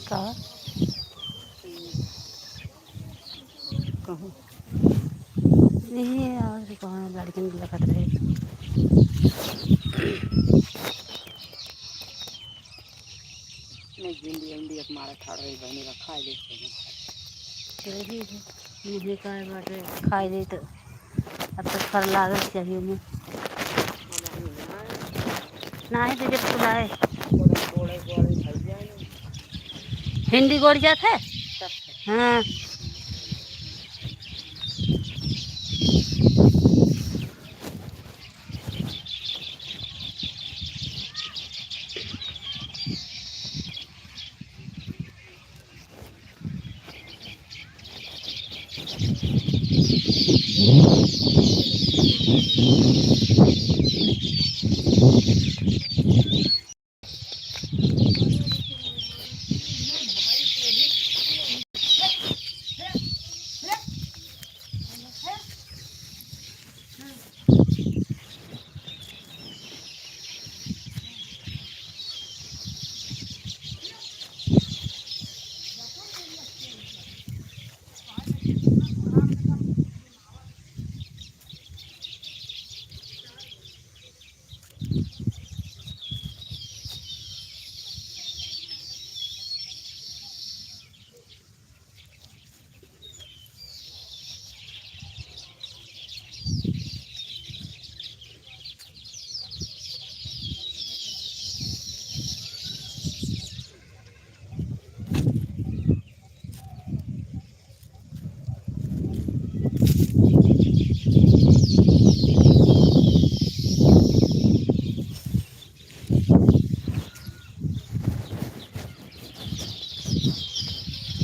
का कहूँ नहीं और कौन लड़की ने लगा रहे नहीं भिंडी भिंडी हमारा ठाड़ रही बहनी रखा है लेते हैं चलिए मुझे का बाटे खाई दे तो अब तक फर लागल चाहिए मुझे ना ही तुझे फुलाए गोड़े गोड़े खाई जाए हिंदी गोड़ जात है हाँ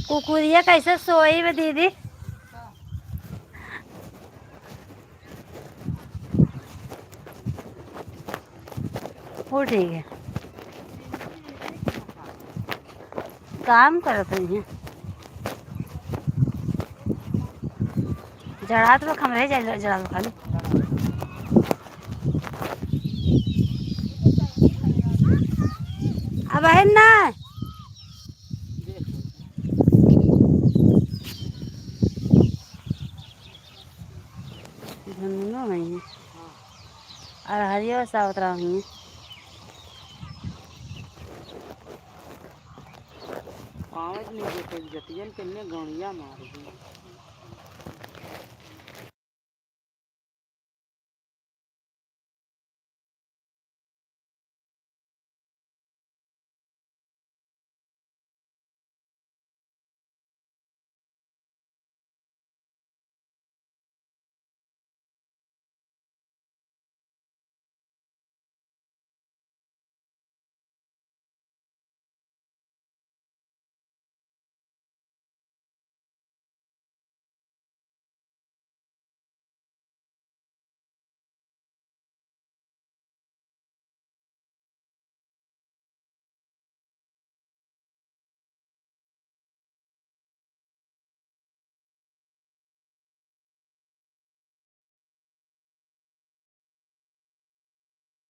कुकुरिया कैसे सोई में दीदी वो ठीक है काम करते हैं जड़ा तो खमरे जड़ा तो खाली अब है ना झुन्नू नहीं और हरियो सावतरा हुई पाँच नहीं देते जतियन के लिए गौड़िया मार दी